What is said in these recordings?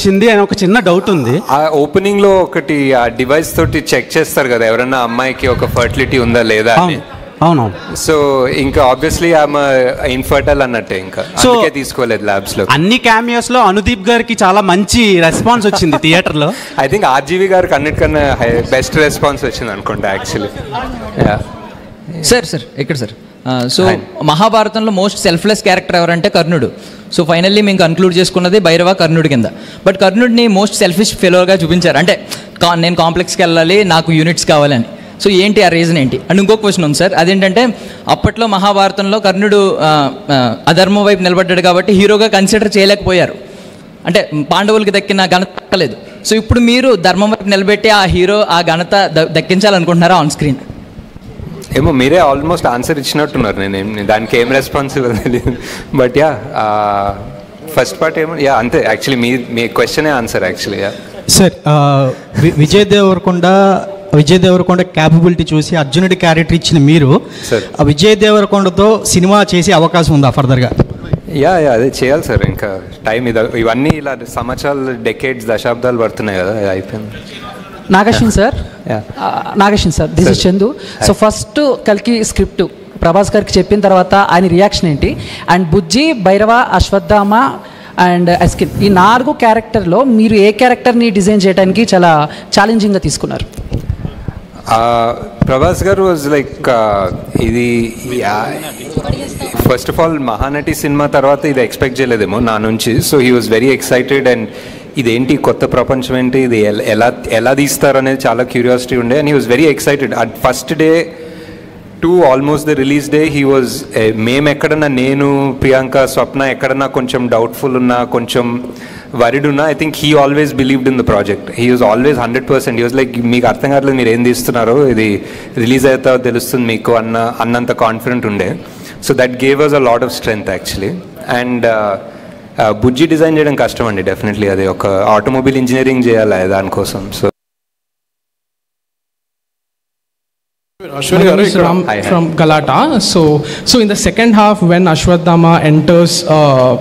వచ్చింది అని ఒక చిన్న డౌట్ ఉంది. ఆ ఓపెనింగ్ లో ఒకటి ఆ డివైస్ తోటి చెక్ చేస్తారు కదా ఎవరన్నా అమ్మాయికి ఒక ఫర్టిలిటీ ఉందా లేదా అని. అవునవును. సో ఇంకా ఆబ్వియస్లీ ఆమె ఇన్ఫర్టైల్ అన్నట్టే, ఇంకా అందుకే తీసుకోలేదు ల్యాబ్స్ లో. అన్ని క్యామియోస్ లో అనుదీప్ గారికి చాలా మంచి రెస్పాన్స్ వచ్చింది థియేటర్ లో. ఐ థింక్ ఆర్జీవి గారికి అన్నిటికన్నా బెస్ట్ రెస్పాన్స్ వచ్చింది అనుకుంటా యాక్చువల్లీ. సార్ ఎక్కడ సార్? సో మహాభారతంలో మోస్ట్ సెల్ఫ్లెస్ క్యారెక్టర్ ఎవరంటే కర్ణుడు. సో ఫైనల్లీ మేము కన్క్లూడ్ చేసుకున్నది భైరవ కర్ణుడి కింద. బట్ కర్ణుడిని మోస్ట్ సెల్ఫిష్ ఫెలోగా చూపించారు. అంటే నేను కాంప్లెక్స్కి వెళ్ళాలి, నాకు యూనిట్స్ కావాలని. సో ఏంటి ఆ రీజన్ ఏంటి? అండ్ ఇంకో క్వశ్చన్ ఉంది సార్, అదేంటంటే అప్పట్లో మహాభారతంలో కర్ణుడు అధర్మం వైపు నిలబడ్డాడు కాబట్టి హీరోగా కన్సిడర్ చేయలేకపోయారు. అంటే పాండవులకి దక్కిన ఘనత దక్కలేదు. సో ఇప్పుడు మీరు ధర్మం వైపు నిలబెట్టి ఆ హీరో ఆ ఘనత దక్కించాలనుకుంటున్నారా ఆన్ స్క్రీన్? ఏమో మీరే ఆల్మోస్ట్ ఆన్సర్ ఇచ్చినట్టున్నారు. నేను దానికి ఏం రెస్పాన్సిబుల్ తెలియదు. బట్ ఫస్ట్ పార్ట్ ఏమో అంతే యాక్చువల్లీ మీ క్వశ్చనే answer actually. Sir Vijay Deverakonda capability చూసి అర్జునుడి క్యారెక్టర్ ఇచ్చిన మీరు విజయ్ దేవరకొండతో సినిమా చేసే అవకాశం ఉందా ఫర్దర్గా? అదే చేయాలి సార్. ఇంకా టైం ఇవన్నీ ఇలా సంవత్సరాలు డెకేడ్స్ దశాబ్దాలు పడుతున్నాయి కదా, అయిపోయింది. Nageshwan sir this is Chandu. So first కల్కి స్క్రిప్ట్ ప్రభాస్ గారికి చెప్పిన తర్వాత ఆయన రియాక్షన్ ఏంటి? And Bujji, Bhairava, Ashwatthama and Yaskin ఈ 4 క్యారెక్టర్లో మీరు ఏ క్యారెక్టర్ని డిజైన్ చేయడానికి చాలా ఛాలెంజింగ్గా తీసుకున్నారు? ప్రభాస్ గారు వాజ్ లైక్ ఇది first of all Mahanati cinema తర్వాత ఇది ఎక్స్పెక్ట్ చేయలేదేమో నా నుంచి. So he was very excited. And ఇదేంటి కొత్త ప్రపంచం ఏంటి, ఇది ఎలా తీస్తారు అనేది చాలా క్యూరియాసిటీ ఉండే. And he was very excited. At first day to almost the release day he was మేము ఎక్కడన్నా, నేను, ప్రియాంక, స్వప్న ఎక్కడన్నా కొంచెం డౌట్ఫుల్ ఉన్నా, కొంచెం వరిడ్ ఉన్నా, I think he always believed in the project. He was always 100%. He was like మీకు అర్థం కావట్లేదు మీరు ఏం తీస్తున్నారో, ఇది రిలీజ్ అవుతా తెలుస్తుంది మీకు అన్నంత కాన్ఫిడెంట్ ఉండే. So that gave us a lot of strength actually. And Bujji design చేయడం కష్టం అండి డెఫినెట్లీ. అది ఒక ఆటోమొబైల్ ఇంజనీరింగ్ చేయాలి దానికోసం. So Ashwani garu from Galata. So in the second half when Ashwatthama enters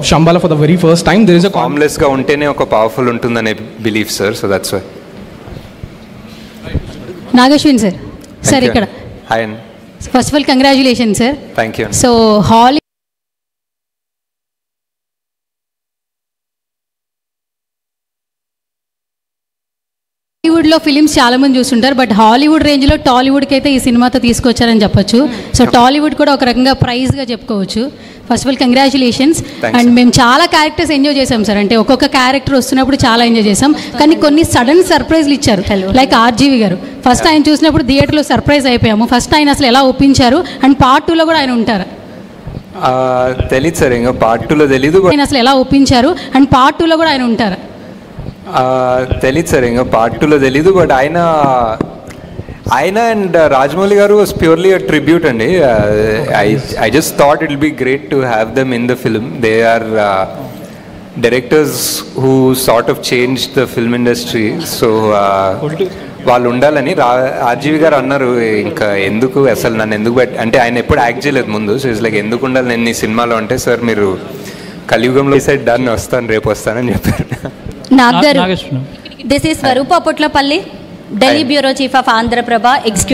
Shambhala for the very first time, there is a harmless ga untene oka powerful untundane belief sir. So that's why. Nagashwin sir ikkada. Hi. First of all congratulations sir. Thank you. So హాలీవుడ్లో films చాలా మంది చూస్తుంటారు, but Hollywood రేంజ్లో టాలీవుడ్కి అయితే ఈ సినిమాతో తీసుకొచ్చారని చెప్పొచ్చు. సో టాలీవుడ్ కూడా ఒక రకంగా ప్రైజ్గా చెప్పుకోవచ్చు. First of all congratulations. And మేము చాలా క్యారెక్టర్స్ ఎంజాయ్ చేసాం సార్. అంటే ఒక్కొక్క క్యారెక్టర్ వస్తున్నప్పుడు చాలా ఎంజాయ్ చేసాం, కానీ కొన్ని సడన్ సర్ప్రైజ్లు ఇచ్చారు. లైక్ ఆర్జీవి గారు ఫస్ట్ ఆయన చూసినప్పుడు థియేటర్లో సర్ప్రైజ్ అయిపోయాము. ఫస్ట్ ఆయన అసలు ఎలా ఒప్పించారు? అండ్ పార్ట్ 2లో కూడా ఆయన ఉంటారు? తెలీదు సార్, ఇంకా పార్ట్ 2లో తెలీదు. ఆయన అసలు ఎలా ఒప్పించారు? అండ్ పార్ట్ 2లో కూడా ఆయన ఉంటారు? తెలీదు సార్, ఇంకా పార్ట్ 2లో తెలీదు. బట్ ఆయన అండ్ రాజమౌళి గారు వాజ్ ప్యూర్లీ అ ట్రిబ్యూట్ అండి. I just thought it will be great to have them in the film. They are directors who sort of change the film industry. So వాళ్ళు ఉండాలని RGV గారు అన్నారు. ఇంకా ఎందుకు అసలు నన్ను ఎందుకు అంటే ఆయన ఎప్పుడు యాక్ట్ చేయలేదు ముందు. సో ఇట్స్ లైక్ ఎందుకు ఉండాలి నేను ఈ సినిమాలో అంటే, సార్ మీరు కలియుగంలో సైడ్ డన్ వస్తాను, రేపు వస్తానని చెప్పారు. This is Swarupa Putlapalli, Delhi Bureau Chief of Andhra Prabha, Executive